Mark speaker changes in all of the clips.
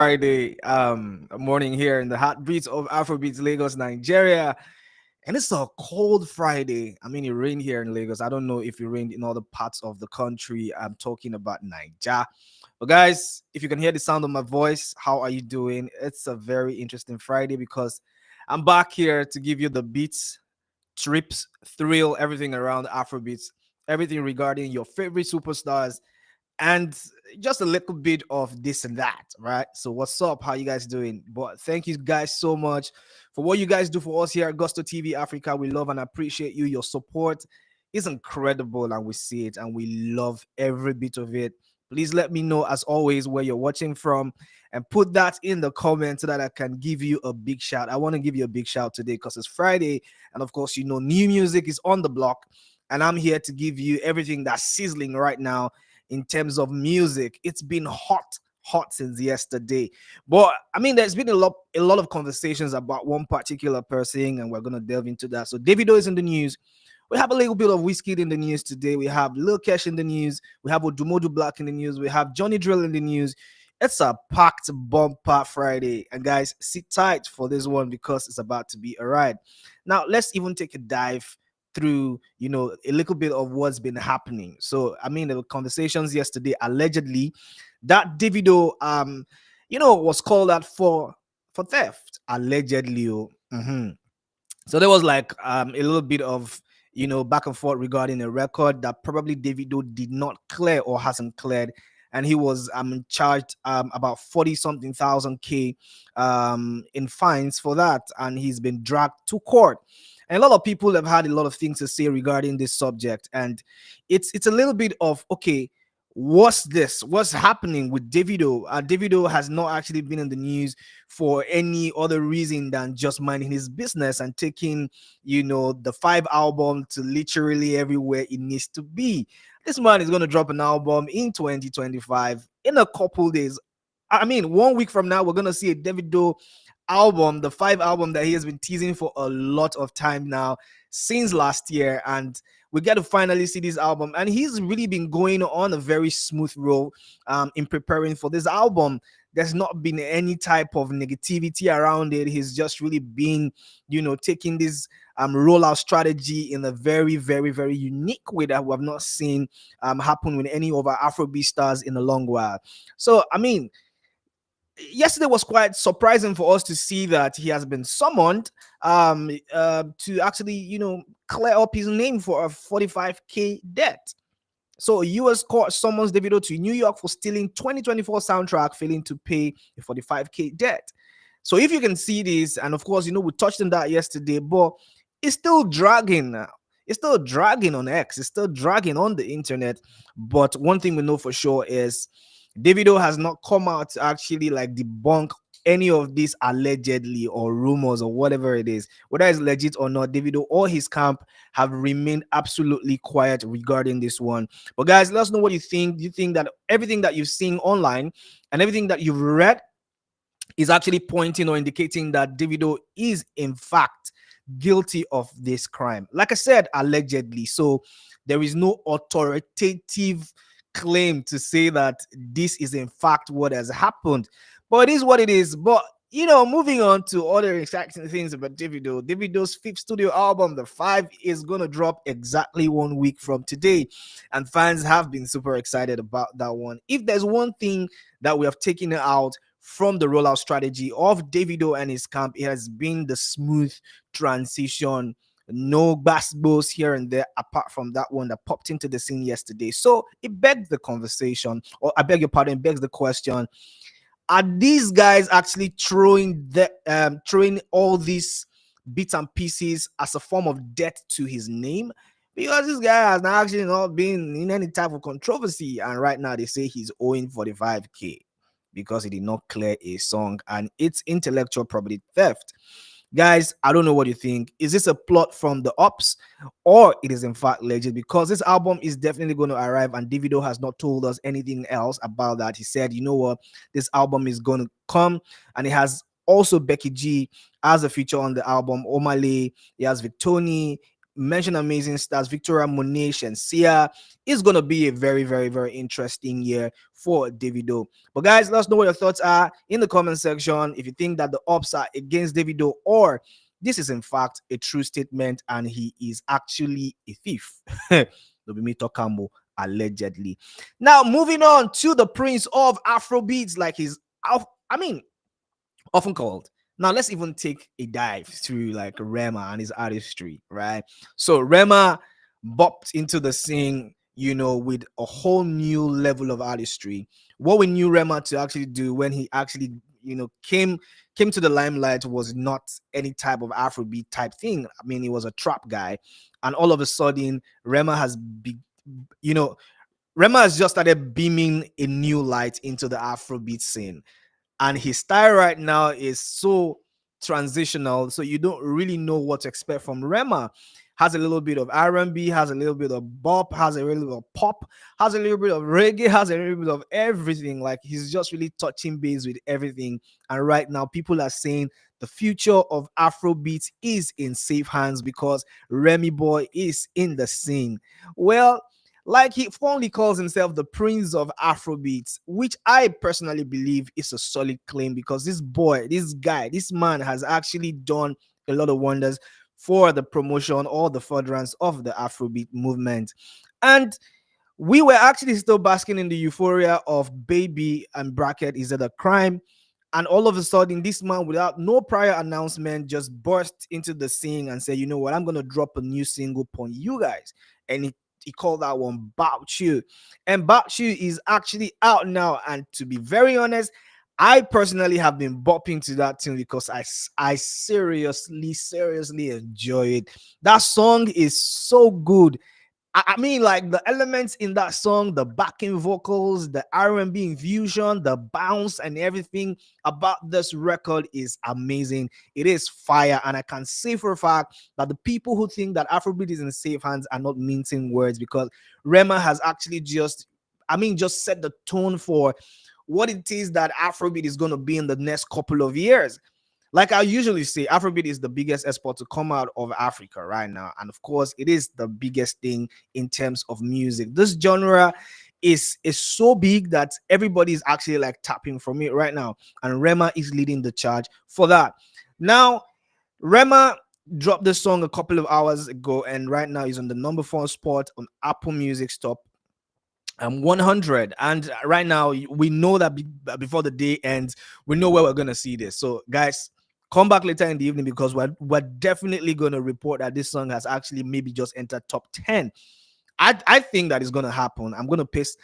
Speaker 1: Friday morning here in the heartbeats of Afrobeats, Lagos, Nigeria. And it's a cold Friday. I mean, it rained here in Lagos. I don't know if it rained in other parts of the country. I'm talking about Nigeria. But guys, if you can hear the sound of my voice, how are you doing? It's a very interesting Friday because I'm back here to give you the beats, trips, thrill, everything around Afrobeats, everything regarding your favorite superstars and just a little bit of this and that, right? So what's up? How you guys doing? But thank you guys so much for what you guys do for us here at Gusto TV Africa. We love and appreciate you. Your support is incredible, and we see it, and we love every bit of it. Please let me know, as always, where you're watching from, and put that in the comments so that I can give you a big shout. I want to give you a big shout today because it's Friday, and of course, new music is on the block, and I'm here to give you everything that's sizzling right now in terms of music. It's been hot since yesterday. But I mean, there's been a lot of conversations about one particular person, and we're gonna delve into that. So Davido is in the news. We have a little bit of whiskey in the news today. We have Lil Kesh in the news. We have Odumodu Black in the news. We have Johnny Drill in the news. It's a packed bumper Friday. And guys, sit tight for this one because it's about to be a ride. Now, let's even take a dive through a little bit of what's been happening. So I mean, there were conversations yesterday allegedly that Davido was called out for theft allegedly. So there was like a little bit of back and forth regarding a record that probably Davido did not clear or hasn't cleared, and he was charged about 40 something thousand K in fines for that, and he's been dragged to court. And a lot of people have had a lot of things to say regarding this subject, and it's a little bit of, okay, what's happening with Davido? Davido has not actually been in the news for any other reason than just minding his business and taking the 5 album to literally everywhere it needs to be. This man is going to drop an album in 2025 in a couple days. I mean, 1 week from now, we're going to see a Davido album, the 5 album that he has been teasing for a lot of time now, since last year. And we get to finally see this album. And he's really been going on a very smooth roll in preparing for this album. There's not been any type of negativity around it. He's just really been, taking this rollout strategy in a very, very, very unique way that we have not seen happen with any of our Afrobeat stars in a long while. So, I mean, yesterday was quite surprising for us to see that he has been summoned to actually clear up his name for a 45K debt. So a US court summons Davido to New York for stealing 2024 soundtrack, failing to pay a 45K debt. So if you can see this, and of course we touched on that yesterday, but it's still dragging. It's still dragging on X. It's still dragging on the internet. But one thing we know for sure is Davido has not come out to actually like debunk any of these allegedly or rumors or whatever it is, whether it's legit or not. Davido or his camp have remained absolutely quiet regarding this one. But guys, let us know what you think. Do you think that everything that you've seen online and everything that you've read is actually pointing or indicating that Davido is in fact guilty of this crime? Like I said, allegedly. So there is no authoritative claim to say that this is in fact what has happened, but it is what it is. But moving on to other exciting things about Davido's fifth studio album, The Five, is gonna drop exactly 1 week from today, and fans have been super excited about that one. If there's one thing that we have taken out from the rollout strategy of Davido and his camp, it has been the smooth transition. No bass here and there, apart from that one that popped into the scene yesterday. So it begs the conversation, or I beg your pardon, it begs the question: are these guys actually throwing all these bits and pieces as a form of debt to his name? Because this guy has not actually not been in any type of controversy, and right now they say he's owing 45K because he did not clear a song, and it's intellectual property theft. Guys, I don't know what you think. Is this a plot from the ops, or it is in fact legit? Because this album is definitely going to arrive, and Davido has not told us anything else about that. He said, you know what, this album is going to come, and it has also Becky G as a feature on the album, Omale, he has Victoni, mentioned amazing stars, Victoria Monet and Sia. It's gonna be a very, very, very interesting year for Davido. But guys, let us know what your thoughts are in the comment section. If you think that the odds are against Davido, or this is in fact a true statement and he is actually a thief. Lobimito Kambo, allegedly. Now, moving on to the prince of Afrobeats, like I mean, often called. Now let's even take a dive through like Rema and his artistry, right? So Rema bopped into the scene, with a whole new level of artistry. What we knew Rema to actually do when he actually, came to the limelight was not any type of Afrobeat type thing. I mean, he was a trap guy, and all of a sudden, you know, Rema has just started beaming a new light into the Afrobeat scene, and his style right now is so transitional, so you don't really know what to expect from Rema. Has a little bit of R&B, has a little bit of bop, has a little bit of pop, has a little bit of reggae, has a little bit of everything. Like, he's just really touching base with everything. And right now people are saying the future of Afrobeat is in safe hands because Remy Boy is in the scene. Well, like, he fondly calls himself the prince of Afrobeats, which I personally believe is a solid claim because this boy, this guy, this man has actually done a lot of wonders for the promotion or the furtherance of the Afrobeat movement. And we were actually still basking in the euphoria of Baby and Bracket Is It a Crime? And all of a sudden, this man, without no prior announcement, just burst into the scene and said, you know what, I'm going to drop a new single upon you guys. And he called that one Bout You. And Bout You is actually out now. And to be very honest, I personally have been bopping to that tune because I seriously, seriously enjoy it. That song is so good. I mean, like, the elements in that song, the backing vocals, the R&B infusion, the bounce, and everything about this record is amazing. It is fire, and I can say for a fact that the people who think that Afrobeat is in safe hands are not mincing words, because Rema has actually just set the tone for what it is that Afrobeat is going to be in the next couple of years. Like I usually say, Afrobeat is the biggest export to come out of Africa right now. And of course, it is the biggest thing in terms of music. This genre is so big that everybody is actually like tapping from it right now. And Rema is leading the charge for that. Now, Rema dropped this song a couple of hours ago, and right now he's on the number 4 spot on Apple Music Top 100. And right now we know that before the day ends, we know where we're gonna see this. So guys, come back later in the evening because we're definitely gonna report that this song has actually maybe just entered top 10. I think that is gonna happen. I'm gonna pace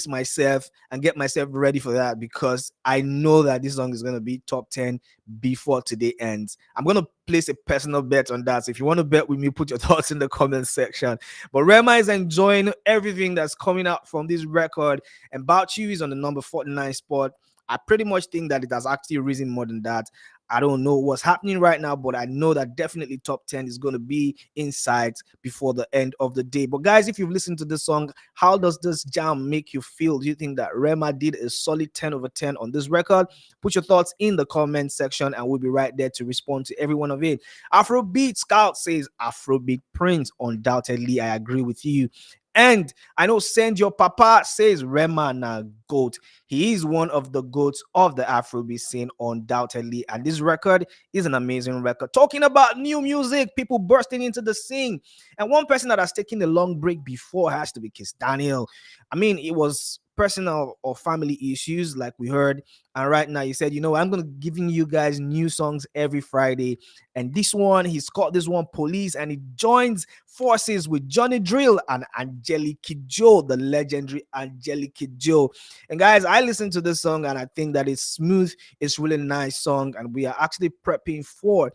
Speaker 1: myself and get myself ready for that because I know that this song is gonna be top 10 before today ends. I'm gonna place a personal bet on that. So if you want to bet with me, put your thoughts in the comment section. But Rema is enjoying everything that's coming out from this record, and Bout You is on the number 49 spot. I pretty much think that it has actually risen more than that. I don't know what's happening right now, but I know that definitely top 10 is going to be in sight before the end of the day. But guys, if you've listened to this song, how does this jam make you feel? Do you think that Rema did a solid 10 over 10 on this record? Put your thoughts in the comment section and we'll be right there to respond to every one of it. Afrobeat Scout says Afrobeat Prince. Undoubtedly, I agree with you. And I know Send Your Papa says Rema na GOAT. He is one of the GOATs of the Afrobeat scene, undoubtedly. And this record is an amazing record. Talking about new music, people bursting into the scene. And one person that has taken a long break before has to be Kiss Daniel. I mean, it was personal or family issues, like we heard. And right now, he said, you know, I'm going to giving you guys new songs every Friday. And this one, he's called this one Police, and he joins forces with Johnny Drill and Angelique Kidjo, the legendary Angelique Kidjo. And guys, I listened to this song and I think that it's smooth. It's really nice song, and we are actually prepping for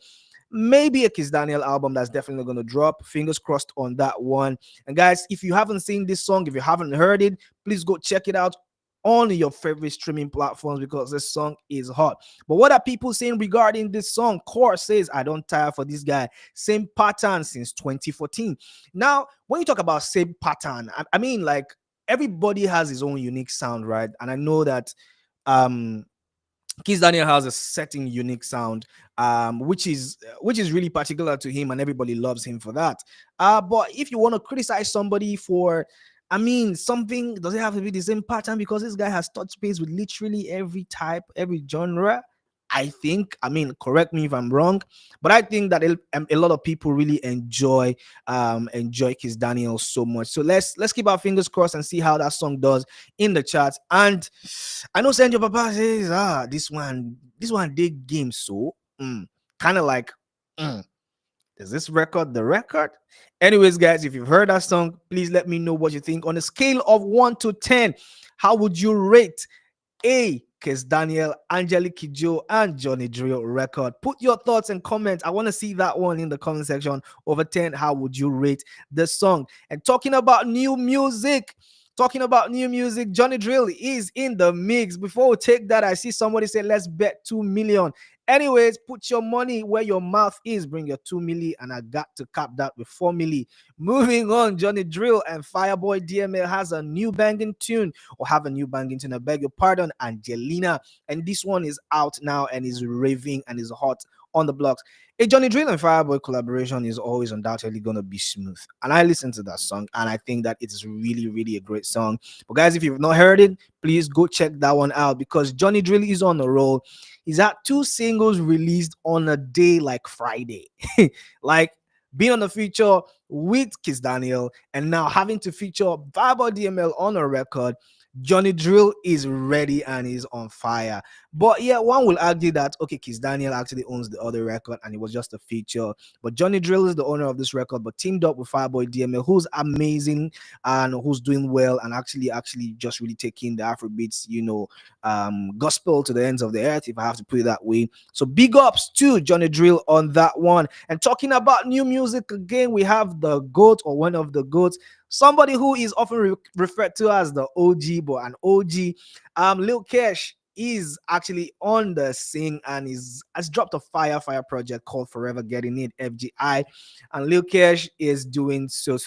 Speaker 1: maybe a Kiss Daniel album that's definitely going to drop. Fingers crossed on that one. And guys, if you haven't seen this song, if you haven't heard it, please go check it out on your favorite streaming platforms because this song is hot. But what are people saying regarding this song? Core says, I don't tire for this guy. Same pattern since 2014. Now, when you talk about same pattern, I mean, like, everybody has his own unique sound, right? And I know that Kiss Daniel has a certain unique sound, which is really particular to him, and everybody loves him for that. But if you want to criticize somebody for, I mean, something, does it have to be the same pattern? Because this guy has touched base with literally every type, every genre. I think, I mean, correct me if I'm wrong, but I think that a lot of people really enjoy Kiss Daniel so much. So let's keep our fingers crossed and see how that song does in the charts. And I know Sanjo Papa says, this one did game so kind of like, mm, is this record the record? Anyways, guys, if you've heard that song, please let me know what you think. On a scale of 1 to 10, how would you rate Kiss Daniel, Angelique Kidjo, and Johnny Drill record? Put your thoughts and comments. I want to see that one in the comment section. Over 10, how would you rate the song? And talking about new music, Johnny Drill is in the mix. Before we take that, I see somebody say, let's bet 2 million. Anyways, put your money where your mouth is. Bring your 2 milli, and I got to cap that with 4 milli. Moving on, Johnny Drill and Fireboy DML has a new banging tune, or have a new banging tune, I beg your pardon, Angelina. And this one is out now and is raving and is hot on the blocks. A Johnny Drill and Fireboy collaboration is always undoubtedly going to be smooth. And I listened to that song and I think that it is really, really a great song. But guys, if you've not heard it, please go check that one out, because Johnny Drill is on the roll. He's had 2 singles released on a day like Friday. Like being on the feature with Kiss Daniel and now having to feature Fireboy DML on a record. Johnny Drill is ready and is on fire. But yeah, one will argue that okay, Kiss Daniel actually owns the other record and it was just a feature. But Johnny Drill is the owner of this record, but teamed up with Fireboy DML, who's amazing and who's doing well, and actually just really taking the Afrobeats, gospel to the ends of the earth, if I have to put it that way. So big ups to Johnny Drill on that one. And talking about new music again, we have the GOAT, or one of the GOATs, somebody who is often referred to as the OG, but an OG. Lil Kesh is actually on the scene and has dropped a fire project called Forever Getting It, FGI. And Lil Kesh is doing so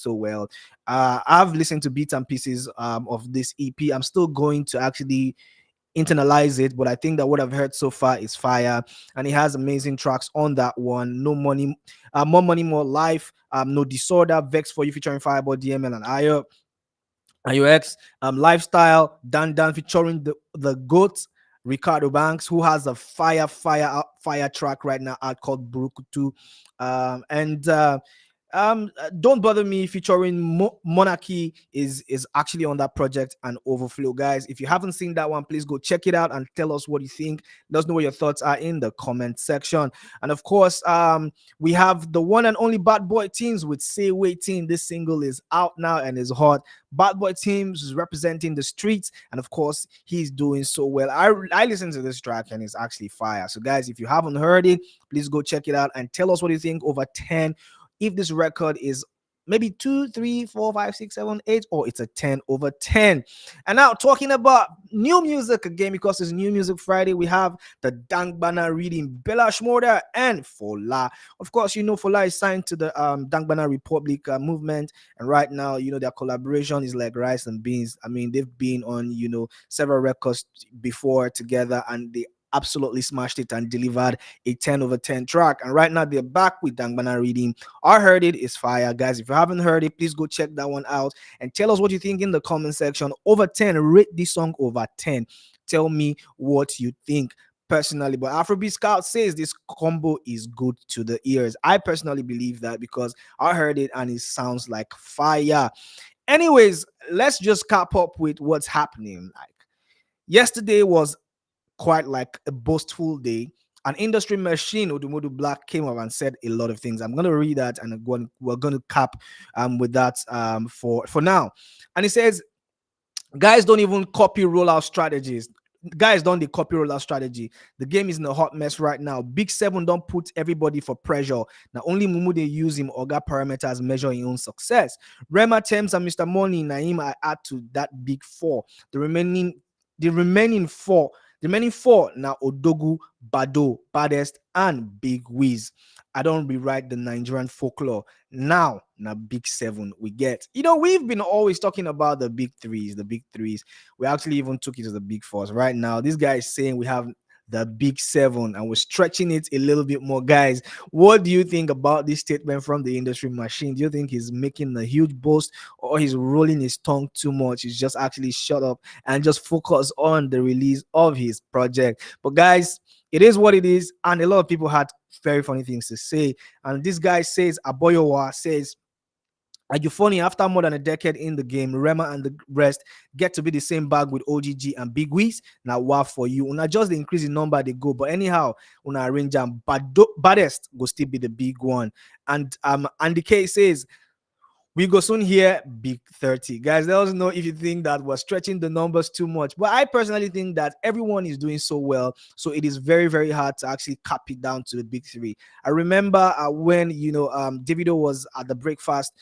Speaker 1: well. I've listened to bits and pieces of this EP. I'm still going to actually internalize it, but I think that what I've heard so far is fire, and he has amazing tracks on that one. No money, more money, more life. No disorder, Vex for you featuring Fireboy DML and IOX, lifestyle, Dan featuring the GOAT Ricardo Banks, who has a fire track right now out called Burukutu, and Don't Bother Me featuring Monarchy is actually on that project, and Overflow. Guys, if you haven't seen that one, please go check it out and tell us what you think. Let us know what your thoughts are in the comment section. And of course, we have the one and only Bad Boy Teams with Say Waiting. This single is out now and is hot. Bad Boy Teams is representing the streets, and of course, he's doing so well. I listened to this track and it's actually fire. So guys, if you haven't heard it, please go check it out and tell us what you think. Over 10, if this record is maybe 2, 3, 4, 5, 6, 7, 8, or it's a 10 over 10. And now talking about new music again, because it's New Music Friday, we have the Dangbana reading Bella Shmurda and Fola. Of course, Fola is signed to the Dangbana Republic movement, and right now, their collaboration is like rice and beans. I mean, they've been on several records before together, and they absolutely smashed it and delivered a 10 over 10 track. And right now they're back with Dangbana reading. I heard it is fire. Guys, if you haven't heard it, please go check that one out and tell us what you think in the comment section. Over 10, rate this song over 10. Tell me what you think personally. But Afrobeat Scout says this combo is good to the ears. I personally believe that, because I heard it and it sounds like fire. Anyways, let's just cap up with what's happening. Like, yesterday was quite like a boastful day. An industry machine, Odumodu Black, came up and said a lot of things. I'm going to read that, and we're going to cap with that for now. And he says, guys don't even copy rollout strategies. Guys don't they copy rollout strategy. The game is in a hot mess right now. Big Seven don't put everybody for pressure. Now only Mumu they use him Oga parameters measure his own success. Rema, Thames, and Mr. Money, Naim I add to that big four. The remaining four The remaining four now Odogu, Bado, Baddest, and Big Wiz. I don't rewrite the Nigerian folklore. Now big seven we get. We've been always talking about the big threes, the big threes. We actually even took it to the big fours. Right now, this guy is saying we have the big seven and we're stretching it a little bit more. Guys, what do you think about this statement from the industry machine? Do you think he's making a huge boast, or he's rolling his tongue too much? He's just actually shut up and just focus on the release of his project. But guys, it is what it is, and a lot of people had very funny things to say. And this guy says, Aboyowa says, are you funny? After more than a decade in the game, Rema and the rest get to be the same bag with OGG and Big Wiz. Now, what for you? Una just the increase in number they go, but anyhow, una arrange them. Baddest go still be the big one. And Andy K says, we go soon hear big 30. Guys, let us know if you think that we're stretching the numbers too much. But I personally think that everyone is doing so well. So it is very, very hard to actually cap it down to the big three. I remember when, Davido was at the Breakfast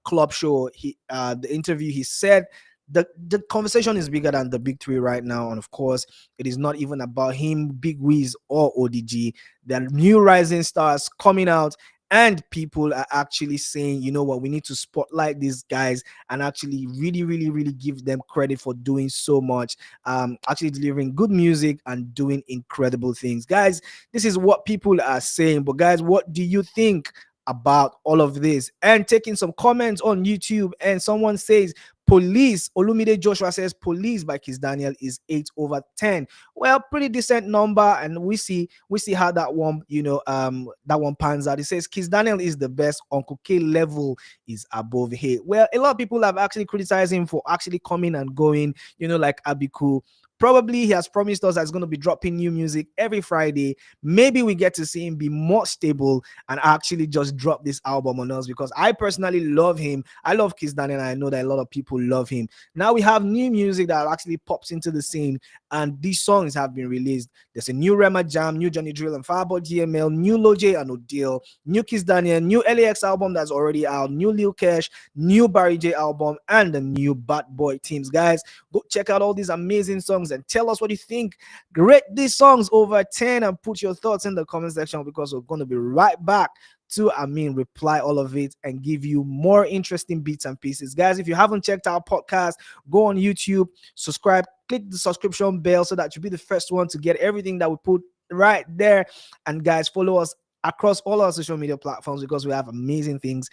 Speaker 1: Club show, the interview, he said, the conversation is bigger than the big three right now. And of course, it is not even about him, Big Wiz, or ODG. There are new rising stars coming out, and people are actually saying, you know what, we need to spotlight these guys and actually really, really, really give them credit for doing so much, actually delivering good music and doing incredible things. Guys, this is what people are saying. But guys, what do you think about all of this? And taking some comments on YouTube, and someone says, Police, Olumide Joshua says Police by Kiss Daniel is 8/10. Well, pretty decent number, and we see how that one, that one pans out. It says Kiss Daniel is the best, Uncle K level is above 8. Well, a lot of people have actually criticized him for actually coming and going, like Abiku. Probably he has promised us that he's going to be dropping new music every Friday. Maybe we get to see him be more stable and actually just drop this album on us, because I personally love him. I love Kiss Daniel, and I know that a lot of people love him. Now we have new music that actually pops into the scene, and these songs have been released. There's a new Rema Jam, new Johnny Drill and Fireboy GML, new Loj and Odile, new Kiss Daniel, new LAX album that's already out, new Lil Cash, new Barry J album, and the new Bad Boy Teams. Guys, go check out all these amazing songs and tell us what you think. Rate these songs over 10 and put your thoughts in the comment section, because we're going to be right back to reply all of it and give you more interesting bits and pieces. Guys, if you haven't checked our podcast, go on YouTube, subscribe, click the subscription bell so that you'll be the first one to get everything that we put right there. And guys, follow us across all our social media platforms, because we have amazing things,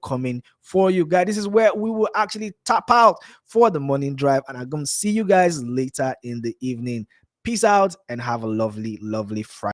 Speaker 1: coming for you guys. This is where we will actually tap out for the morning drive, and I'm going to see you guys later in the evening. Peace out and have a lovely, lovely Friday.